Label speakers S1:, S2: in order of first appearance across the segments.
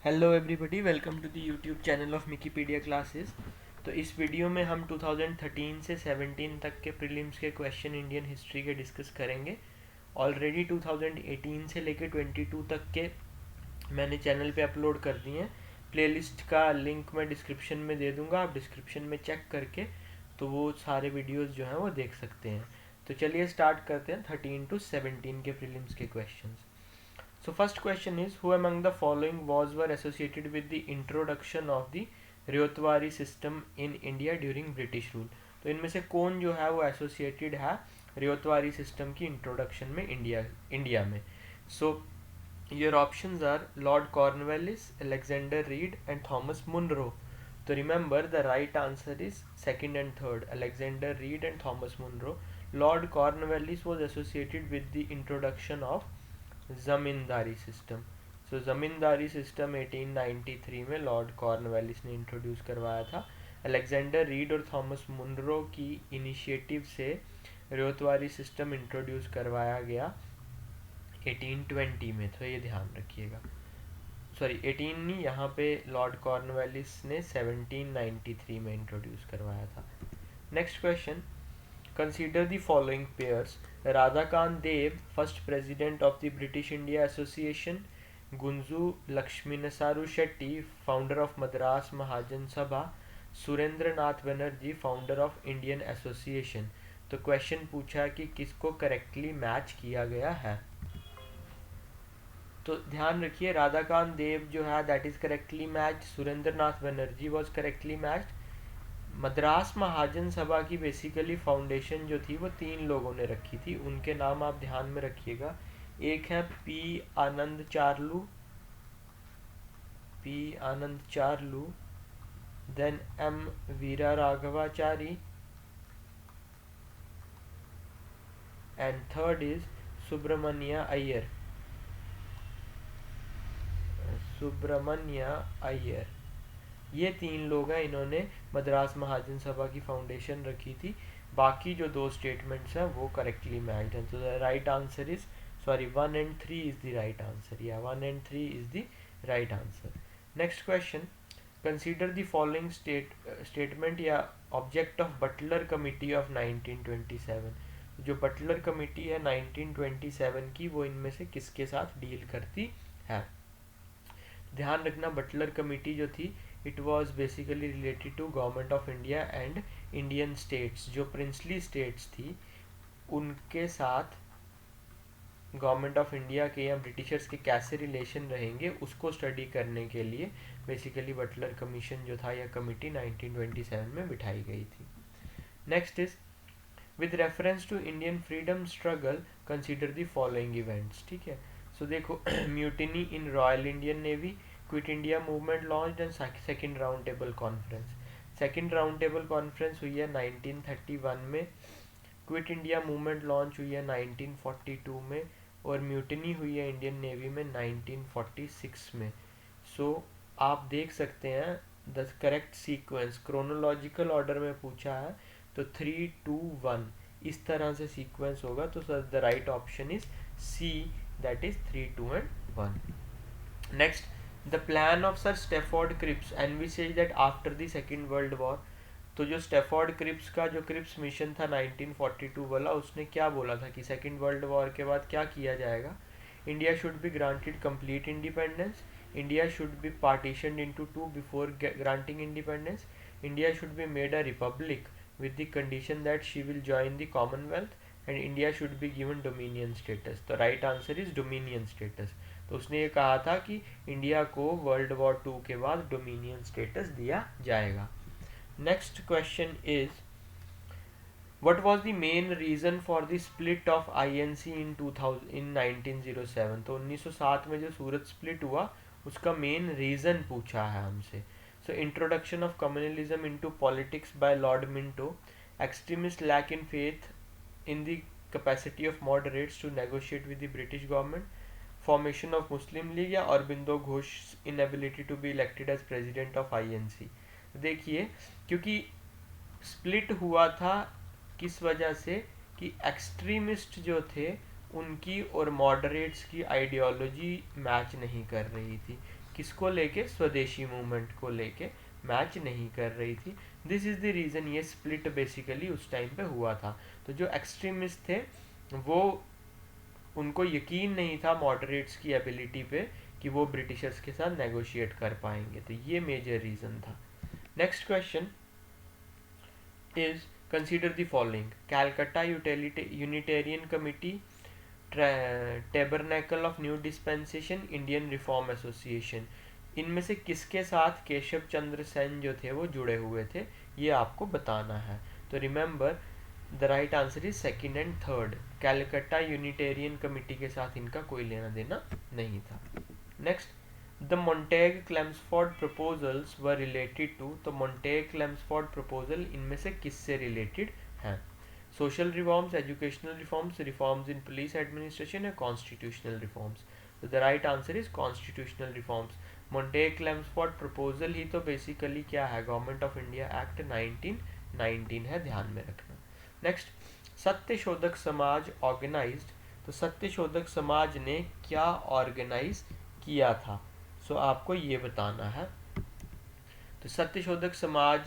S1: Hello everybody, welcome to the YouTube channel of Wikipedia classes. तो इस video में हम 2013 से 17 तक के प्रीलिम्स के क्वेश्चन इंडियन हिस्ट्री के डिस्कस करेंगे। ऑलरेडी 2018 से लेकर 22 तक के मैंने चैनल पे अपलोड कर दिए हैं। प्लेलिस्ट का लिंक मैं डिस्क्रिप्शन में दे दूंगा, आप डिस्क्रिप्शन में चेक करके तो वो सारे वीडियोस जो हैं वो देख सकते हैं। तो चलिए स्टार्ट करते हैं 13 टू 17 के प्रीलिम्स के questions. So first question is, who among the following wars were associated with the introduction of the Ryotwari system in India during British rule? तो इनमें से कौन जो है वो एसोसिएटेड है रियोतवारी सिस्टम की इंट्रोडक्शन में इंडिया में? So your options are Lord Cornwallis, Alexander Read and Thomas Munro. तो remember the right answer is second and third, Alexander Read and Thomas Munro. Lord Cornwallis was associated with the introduction of zamindari system. So zamindari system 1893 में Lord Cornwallis ने introduce करवाया था. Alexander Read और Thomas Munro की initiative से Ryotwari system introduce करवाया गया 1820 में. तो ये ध्यान रखिएगा. सॉरी 18 नहीं, यहाँ पे लॉर्ड कॉर्नवेलिस ने 1793 में इंट्रोड्यूस करवाया था. Next question, consider the following pairs: Radhakant Dev, first president of the British India Association; Gunzu Lakshminasaru Shetty, founder of Madras Mahajan Sabha; Surendra Nath Banerjee, founder of Indian association. तो question पूछा कि किसको correctly match किया गया है. तो ध्यान रखिए, राधाकांत देव जो है that is correctly match, Surendra Nath Banerjee was correctly match. Madras Mahajan Sabha की बेसिकली फाउंडेशन जो थी वो 3 लोगों ने रखी थी, उनके नाम आप ध्यान में रखिएगा. एक है P Anand Charlu, then M Veera Raghavachari, and third is Subramania Iyer. ये 3 लोग हैं, इन्होंने मद्रास महाजन सभा की फाउंडेशन रखी थी. बाकी जो 2 स्टेटमेंट्स हैं वो करेक्टली मैच्ड हैं. तो the right answer is, sorry 1 and 3 is the right answer. या 1 and 3 is the right answer. Next question, consider the following statement या ऑब्जेक्ट ऑफ बटलर कमिटी ऑफ 1927. जो बटलर कमिटी है 1927 की, वो इनमें से किसके साथ डील करती है? ध्यान रखना, बटलर कमिटी जो थी it was basically related to government of India and Indian states. जो प्रिंसली स्टेट्स थी उनके साथ गवर्नमेंट ऑफ इंडिया के या ब्रिटिशर्स के कैसे रिलेशन रहेंगे उसको स्टडी करने के लिए बेसिकली बटलर कमीशन जो था या कमिटी 1927 में बिठाई गई थी. Next is, with reference to Indian freedom struggle consider the following events. ठीक है, सो देखो, mutiny in Royal Indian Navy, Quit India movement launch and second round table conference. Second round table conference हुई है 1931 में, quit India movement launch हुई है 1942 में, और म्यूटिनी हुई है इंडियन नेवी में 1946 में. सो आप देख सकते हैं the correct sequence chronological order में पूछा है तो 3, 2, 1 इस तरह से सीक्वेंस होगा. तो sir the right option is C, that is 3, 2 and 1. Next, the plan of sir Stafford Cripps envisages that after the second world war. तो जो स्टेफोर्ड क्रिप्स का जो क्रिप्स मिशन था 1942 वाला, उसने क्या बोला था कि सेकेंड वर्ल्ड वॉर के बाद क्या किया जाएगा? India should be granted complete independence, India should be partitioned into 2 before granting independence, India should be made a republic with the condition that she will join the commonwealth, and India should be given dominion status. तो right answer is dominion status. तो उसने ये कहा था कि India को world war 2 के बाद डोमिनियन स्टेटस दिया जाएगा. Next question is, what was the main reason for the split of INC in 1907. तो 1907 में जो सूरत स्प्लिट हुआ उसका मेन रीजन पूछा है हमसे. So introduction of communalism into politics by Lord Minto, extremists lack in faith in the capacity of moderates to negotiate with the British government, formation of Muslim League या Aurobindo Ghosh's inability to be elected as president of INC. देखिए, क्योंकि split हुआ था किस वजह से कि extremist जो थे उनकी और मॉडरेट्स की आइडियोलॉजी मैच नहीं कर रही थी। किसको लेके? स्वदेशी मूवमेंट को लेके मैच नहीं कर रही थी। दिस इज़ द रीज़न ये स्प्लिट बेसिकली उस टाइम पे हुआ था। तो जो एक्सट्रीमिस्ट थे वो, उनको यकीन नहीं था मॉडरेट्स की एबिलिटी पे कि वो ब्रिटिशर्स के साथ नेगोशिएट कर पाएंगे। तो ये मेजर रीज़न था। Next question is consider the following: Calcutta Unitarian committee, tabernacle of new dispensation, Indian reform association. इनमें से किसके साथ केशव चंद्र सेन जो थे वो जुड़े हुए थे, ये आपको बताना है। तो remember the right answer is second and third. Calcutta Unitarian committee के साथ इनका कोई लेना देना नहीं था। Next, the Montagu Chelmsford proposals were related to. तो मोंटेग क्लेम्सफोर्ड प्रपोजल इनमें से किससे रिलेटेड हैं? Social reforms, educational reforms, reforms in police administration या कॉन्स्टिट्यूशनल रिफॉर्म्स? तो the right answer is constitutional reforms. Montagu Chelmsford proposal ही तो basically क्या है? गवर्नमेंट ऑफ इंडिया एक्ट 1919 है, ध्यान में रखना। Next, Satyashodhak Samaj organised. तो सत्यशोधक समाज ने क्या ऑर्गेनाइज किया था? सो आपको ये बताना है। तो सत्यशोधक समाज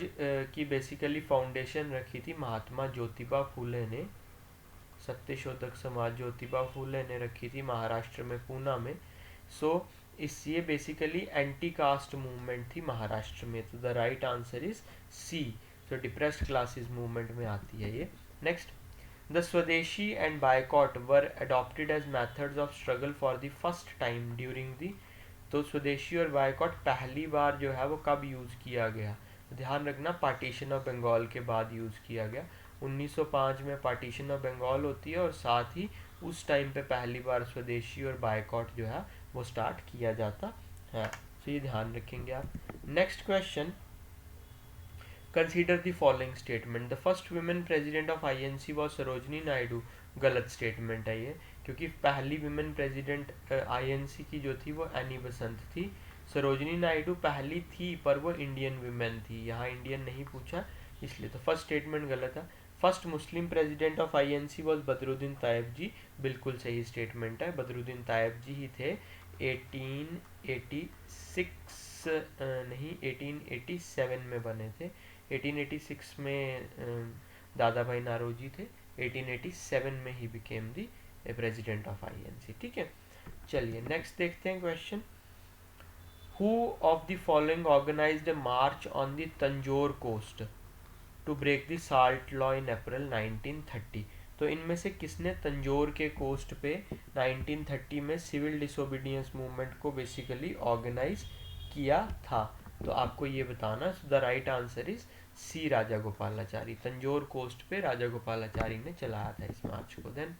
S1: की बेसिकली फाउंडेशन रखी थी महात्मा ज्योतिबा फूले ने। सत्यशोधक समाज ज्योतिबा फूले ने रखी थी महाराष्ट्र में, पूना में। सो ये बेसिकली एंटी कास्ट मूवमेंट थी महाराष्ट्र में। तो the right answer is C. तो डिप्रेस्ड क्लासेस मूवमेंट में आती है ये। Next, the swadeshi and boycott were adopted as methods of struggle for the first time during the. तो स्वदेशी और बायकॉट पहली बार जो है वो कब यूज़ किया गया? ध्यान रखना, पार्टीशन ऑफ बंगाल के बाद यूज़ किया गया। 1905 में पार्टीशन ऑफ बंगाल होती है और साथ ही उस टाइम पे पहली बार स्वदेशी और बायकॉट जो है वो स्टार्ट किया जाता है। तो ये ध्यान रखेंगे आप। Next question, consider the following statement: the first women president of INC was Sarojini Naidu. गलत स्टेटमेंट है ये, क्योंकि पहली वुमेन प्रेसिडेंट आईएनसी की जो थी वो एनी बसंत थी। सरोजनी नायडू पहली थी पर वो इंडियन वुमेन थी, यहाँ इंडियन नहीं पूछा इसलिए। तो फर्स्ट स्टेटमेंट गलत है। First Muslim president of INC was Badruddin Tyabji, बिल्कुल सही स्टेटमेंट है। बदरुद्दीन तायब जी ही थे। 1886 नहीं 1887 में बने थे। 1886 में दादा भाई नारोजी थे। 1887 में ही became the president of INC. ठीक है, चलिए नेक्स्ट देखते हैं question. Who of the following organised a march on the Tanjore coast to break the salt law in April 1930? तो इनमें से किसने तंजोर के कोस्ट पे 1930 में सिविल डिसोबीडियंस मूवमेंट को बेसिकली ऑर्गेनाइज किया था? तो आपको ये बताना। The right answer is C, Raja Gopalachari. Tanjore coast पे राजा गोपालाचारी ने चलाया था इस मार्च को। Then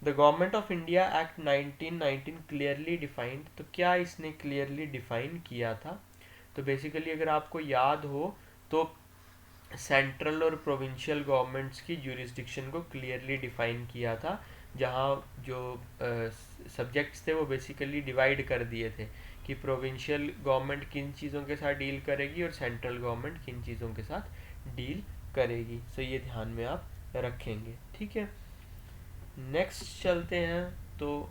S1: the government of India act 1919 clearly defined. तो क्या इसने क्लियरली डिफाइन किया था? तो बेसिकली अगर आपको याद हो तो सेंट्रल और प्रोविंशियल गवर्नमेंट्स की ज्यूरिसडिक्शन को क्लियरली डिफाइन किया था, जहाँ जो सब्जेक्ट्स थे वो बेसिकली डिवाइड कर दिए थे कि प्रोविंशियल गवर्नमेंट किन चीज़ों के साथ डील करेगी और सेंट्रल गवर्नमेंट किन चीज़ों के साथ डील करेगी। सो ये ध्यान में आप रखेंगे। ठीक है, नेक्स्ट चलते हैं। तो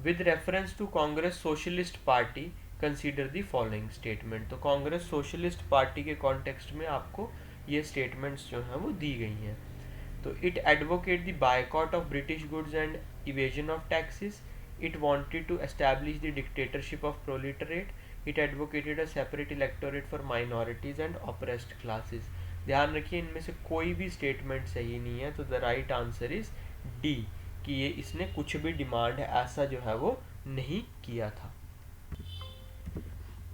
S1: with reference to Congress socialist party consider the following statement. तो कांग्रेस सोशलिस्ट पार्टी के कॉन्टेक्स्ट में आपको ये स्टेटमेंट्स जो हैं वो दी गई हैं। तो it advocate the boycott of British goods and evasion of taxes. It wanted to establish the dictatorship of proletariat. It advocated a separate electorate for minorities and oppressed classes. ध्यान रखिए, इनमें से कोई भी स्टेटमेंट सही नहीं है। तो the right answer is D, कि ये इसने कुछ भी डिमांड ऐसा जो है वो नहीं किया था।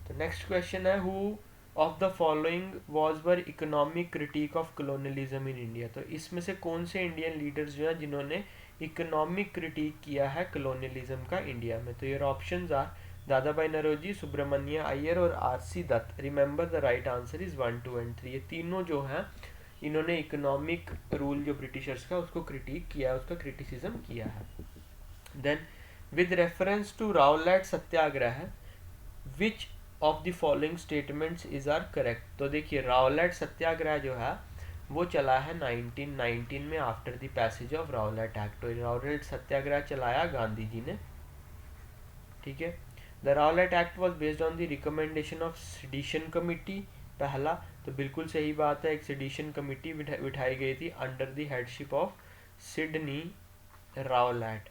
S1: तो नेक्स्ट क्वेश्चन है, who of the following was were economic critic of colonialism in India? तो इसमें से कौन से इंडियन लीडर्स जो हैं जिन्होंने इकोनॉमिक क्रिटिक किया है कलोनलिज्म का इंडिया में? तो ये ऑप्शंस आर दादा भाई नरोजी, सुब्रमण्य अय्यर और R C. Dutt. Remember the right answer is 1, 2 and 3। ये तीनों जो हैं इन्होंने इकोनॉमिक रूल जो ब्रिटिशर्स का उसको क्रिटिक किया है, उसका क्रिटिसिज्म किया है। Then with reference to Rowlatt Satyagraha which of the following statements is are correct? तो देखिए, रावलैट सत्याग्रह जो है वो चला है 1919 में after the passage of Rowlatt act. तो राउलेट सत्याग्रह चलाया गांधी जी ने, ठीक है। The Rowlatt act was based on the recommendation of sedition committee, पहला, तो बिल्कुल सही बात है, एक सेडिशन कमिटी बिठाई गई थी under the headship of Sydney Rowlatt,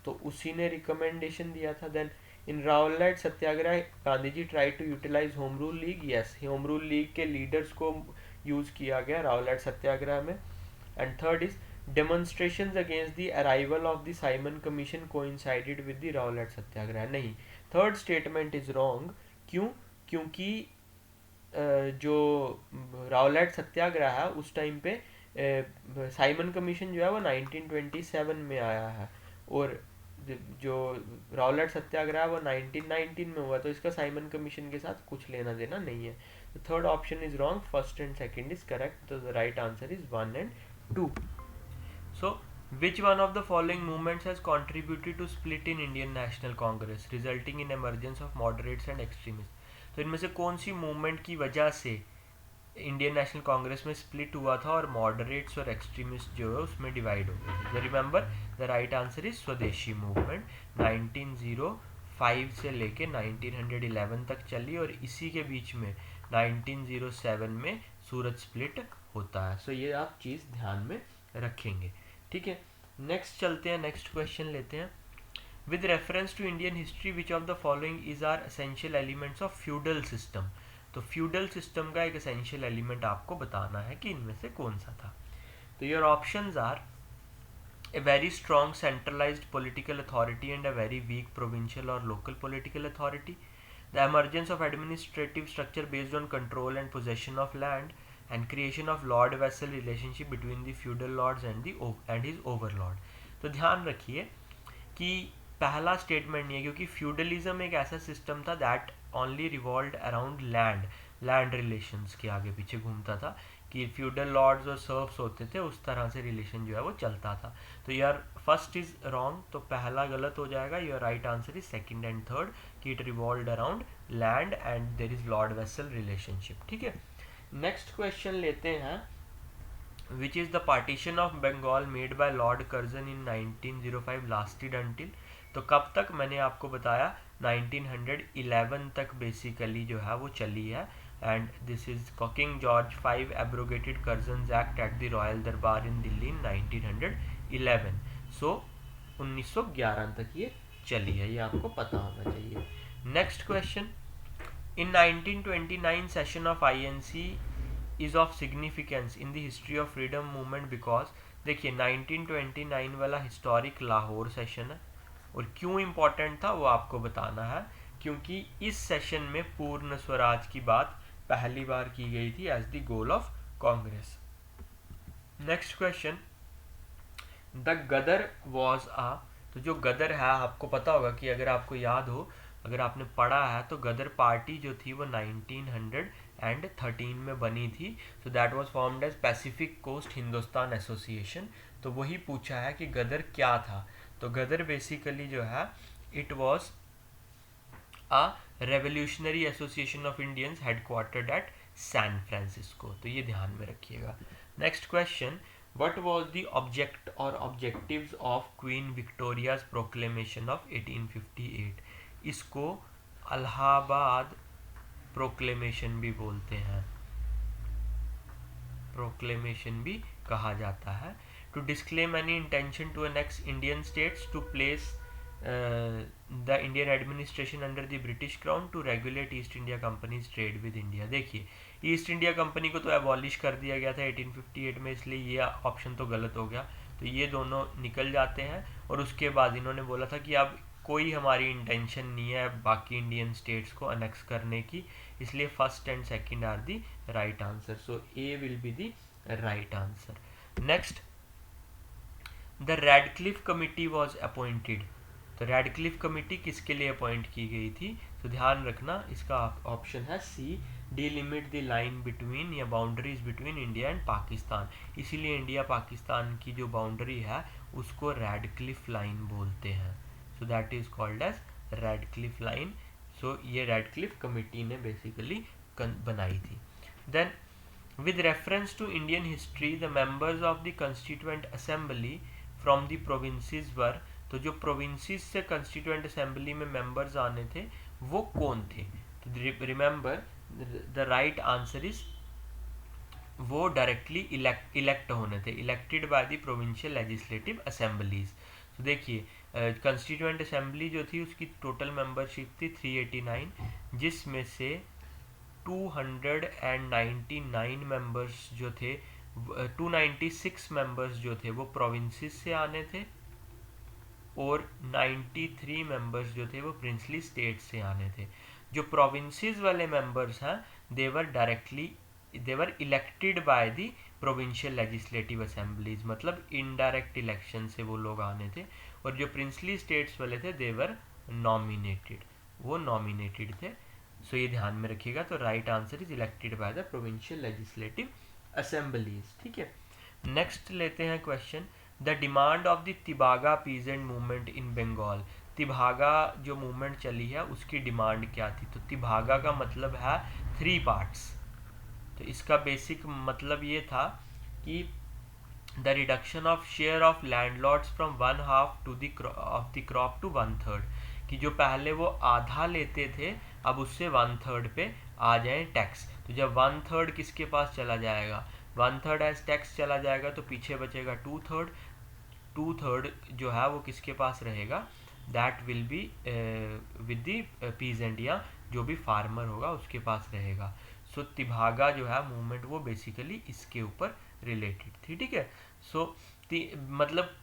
S1: तो उसी ने रिकमेंडेशन दिया था। Then in Rowlatt satyagraha Gandhi ji try to utilise home rule league, yes, home rule league के लीडर्स को यूज किया गया राउलेट सत्याग्रह में। And third is demonstrations against the arrival of the Simon Commission coincided with the Rowlatt सत्याग्रह, नहीं, third statement is wrong. क्यों? क्योंकि जो Rowlatt सत्याग्रह है उस टाइम पे साइमन कमीशन जो है वो 1927 में आया है, और जो राउलेट सत्याग्रह है वो 1919 में हुआ, तो इसका साइमन कमीशन के साथ कुछ लेना देना नहीं है। तो third option is wrong, first and second is correct, तो the right answer is 1 and 2. So, which one of the following movements has contributed to split in Indian National Congress, resulting in emergence of moderates and extremists? तो इनमें से कौन सी movement की वजह से Indian national Congress में split हुआ था और मॉडरेट्स और एक्सट्रीमिस्ट जो है उसमें डिवाइड हो गए थे? Remember the right answer is स्वदेशी मूवमेंट, 1905 से लेके 1911 तक चली, और इसी के बीच में 1907 में सूरत स्प्लिट होता है। सो ये आप चीज़ ध्यान में रखेंगे, ठीक है। नेक्स्ट चलते हैं, नेक्स्ट क्वेश्चन लेते हैं। With reference to Indian history which of the following is are essential elements of feudal system? तो फ्यूडल सिस्टम का एक एसेंशियल एलिमेंट आपको बताना है कि इनमें से कौन सा था। तो your options are a very strong centralized political authority and a very weak provincial or local political authority, the emergence of administrative structure based on control and possession of land, and creation of lord vassal relationship between the feudal lords and his overlord। तो ध्यान रखिए कि पहला statement नहीं है, क्योंकि feudalism एक ऐसा सिस्टम था that only revolved around land relations के आगे पीछे घूमता था, कि फ्यूडल लॉर्ड्स और सर्व्स होते थे, उस तरह से रिलेशन जो है वो चलता था। तो यार फर्स्ट इज रॉन्ग, तो पहला गलत हो जाएगा। Your right answer is second and third, कि it revolved around land and there is lord vassal relationship, ठीक है। नेक्स्ट क्वेश्चन लेते हैं। Which is the partition of Bengal made by Lord Curzon in 1905 lasted until? तो कब तक? मैंने आपको बताया 1911 तक बेसिकली जो है वो चली है, and this is King George V abrogated Curzon's Act at the Royal Darbar in Delhi in 1911। so 1911 तक ये चली है, ये आपको पता होना चाहिए। Next question, in 1929 session of INC is of significance in the history of freedom movement because, देखिए 1929 वाला हिस्टोरिक लाहौर सेशन है, और क्यों इम्पोर्टेंट था वो आपको बताना है, क्योंकि इस सेशन में पूर्ण स्वराज की बात पहली बार की गई थी as the goal of Congress. Next question, the Ghadar was uh, तो जो गदर है आपको पता होगा कि अगर आपको याद हो, अगर आपने पढ़ा है, तो गदर पार्टी जो थी वो 1913 में बनी थी। So that was formed as Pacific coast Hindustan association. तो वही पूछा है कि गदर क्या था। तो गदर बेसिकली जो है it was a revolutionary association of Indians headquartered at San Francisco, तो ये ध्यान में रखिएगा। Next question, what was the object और objectives of Queen Victoria's proclamation of 1858? इसको अलाहाबाद प्रोक्लेमेशन भी बोलते हैं, प्रोक्लेमेशन भी कहा जाता है। To disclaim any intention to annex Indian states, to place the Indian administration under the British crown, to regulate East India company's trade with India. देखिए East India company को तो एबॉलिश कर दिया गया था 1858 में, इसलिए ये ऑप्शन तो गलत हो गया, तो ये दोनों निकल जाते हैं। और उसके बाद इन्होंने बोला था कि अब कोई हमारी इंटेंशन नहीं है बाकी इंडियन स्टेट्स को अनेक्स करने की, इसलिए first and second are the right answer. So A will be the right answer. Next, the Radcliffe committee was appointed. तो रेडक्लिफ कमिटी किसके लिए अपॉइंट की गई थी? तो ध्यान रखना, इसका ऑप्शन है सी, डिलिमिट द लाइन बिटवीन या boundaries between India and Pakistan. इसीलिए इंडिया पाकिस्तान की जो बाउंड्री है उसको रेडक्लिफ लाइन बोलते हैं। So that is called as Radcliffe line. So ये रेडक्लिफ कमिटी ने बेसिकली बनाई थी। Then With reference to Indian history, the members of the Constituent Assembly from the provinces were, तो जो प्रोविंसेस से कंस्टिट्यूएंट असेंबली में मेंबर्स आने थे वो कौन थे? तो remember the right answer is वो डायरेक्टली इलेक्ट होने थे, elected by the provincial legislative assemblies. तो देखिए कंस्टिट्यूएंट असेंबली जो थी उसकी टोटल मेंबरशिप थी 389, जिसमें से 299 मेंबर्स जो थे 296 मेंबर्स जो थे वो प्रोविंसेस से आने थे और 93 मेंबर्स जो थे वो प्रिंसली स्टेट से आने थे। जो प्रोविंसेस वाले मेंबर्स हैं they were elected by the provincial legislative assemblies, मतलब इनडायरेक्ट इलेक्शन से वो लोग आने थे। और जो प्रिंसली स्टेट्स वाले थे दे वर नॉमिनेटेड, वो नॉमिनेटेड थे। सो ये ध्यान में रखिएगा। तो right answer is elected by the provincial legislative assemblies. ठीक है, नेक्स्ट लेते हैं question. The demand of the Tebhaga peasant movement in Bengal, Tebhaga जो मूवमेंट चली है उसकी डिमांड क्या थी? तो तिभागा का मतलब है 3 पार्ट्स। तो इसका बेसिक मतलब ये था कि the reduction of share of landlords from 1/2 to of the crop to 1/3, कि जो पहले वो आधा लेते थे अब उससे 1/3 पे आ जाए टैक्स। तो जब 1/3 किसके पास चला जाएगा, 1/3 एज टैक्स चला जाएगा तो पीछे बचेगा 2/3। 2/3 जो है वो किसके पास रहेगा, that will be with the peasant, या जो भी फार्मर होगा उसके पास रहेगा। सो तिभागा जो है मूवमेंट वो बेसिकली इसके ऊपर रिलेटेड थी। ठीक है, सो मतलब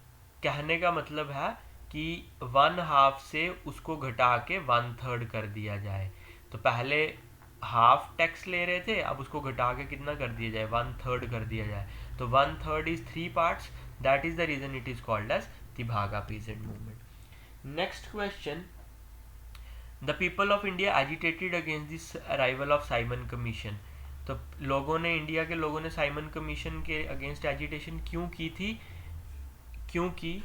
S1: कहने का मतलब है कि 1/2 से उसको घटा के 1/3 कर दिया जाए। तो पहले हाफ टैक्स ले रहे थे, अब उसको घटा के कितना कर दिया जाए, 1/3 कर दिया जाए। तो 1/3 is 3 parts, that is the reason it is called as Tebhaga peasant movement. Next question, the people of India agitated against this arrival of Simon commission. तो लोगों ने, इंडिया के लोगों ने साइमन कमीशन के अगेंस्ट एजिटेशन क्यों की थी? क्योंकि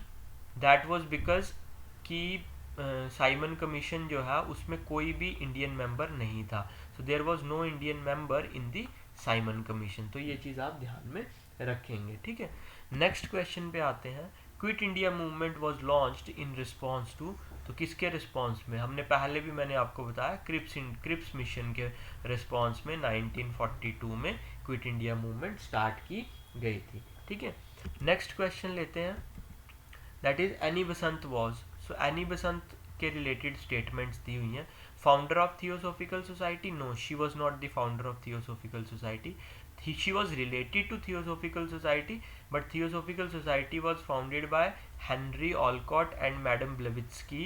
S1: दैट वाज बिकॉज कि साइमन कमीशन जो है उसमें कोई भी इंडियन मेंबर नहीं था। So there was no Indian member in the Simon commission. तो ये चीज़ आप ध्यान में रखेंगे। ठीक है, नेक्स्ट क्वेश्चन पे आते हैं। Quit India movement was launched in response to, तो किसके रिस्पॉन्स में? हमने पहले भी मैंने आपको बताया क्रिप्स मिशन के रिस्पॉन्स में 1942 में क्विट इंडिया मूवमेंट स्टार्ट की गई थी। ठीक है, नेक्स्ट क्वेश्चन लेते हैं, that is Annie Besant was. So Annie Besant के रिलेटेड स्टेटमेंट्स दी हुई हैं। Founder of theosophical society, no she was not the founder of theosophical society. She was related to Theosophical Society, but Theosophical Society was founded by Henry Olcott and Madame Blavatsky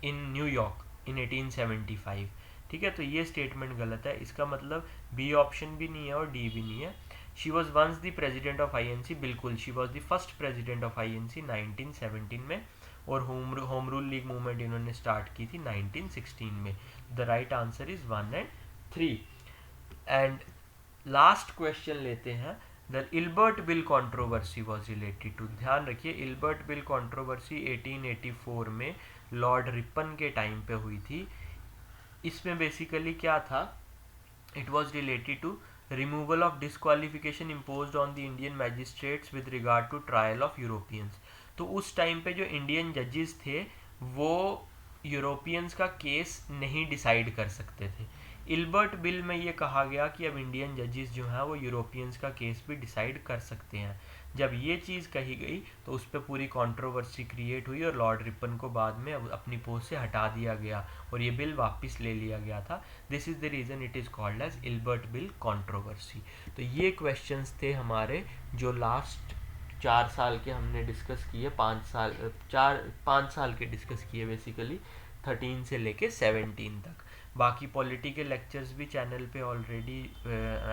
S1: in New York in 1875. ठीक है, तो ये statement गलत है। इसका मतलब B option भी नहीं है और डी भी नहीं है। She was once the president of INC, बिल्कुल she was the first president of INC 1917 में, और होम रूल लीग मूवमेंट इन्होंने स्टार्ट की थी 1916 में। The right answer is 1 and 3। And last question लेते हैं, the Ilbert bill controversy was related to. ध्यान रखिए, इल्बर्ट बिल कंट्रोवर्सी 1884 में लॉर्ड रिपन के टाइम पे हुई थी। इसमें बेसिकली क्या था, it was related to removal of disqualification imposed on the Indian magistrates with regard to trial of Europeans. तो उस टाइम पे जो इंडियन जजेस थे वो यूरोपियंस का केस नहीं डिसाइड कर सकते थे। इल्बर्ट बिल में ये कहा गया कि अब इंडियन जजेस जो हैं वो यूरोपियंस का केस भी डिसाइड कर सकते हैं। जब ये चीज़ कही गई तो उस पर पूरी कंट्रोवर्सी क्रिएट हुई और लॉर्ड रिपन को बाद में अपनी पोस्ट से हटा दिया गया और ये बिल वापस ले लिया गया था। This is the reason it is called as Ilbert bill controversy. तो ये क्वेश्चंस थे हमारे जो लास्ट 4 साल के हमने डिस्कस किए, 5 साल के डिस्कस किए बेसिकली 13 से लेके 17 तक। बाकी पॉलिटी के लेक्चर्स भी चैनल पे ऑलरेडी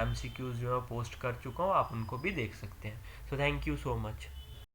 S1: MCQs जो है पोस्ट कर चुका हूँ, आप उनको भी देख सकते हैं। So thank you so much.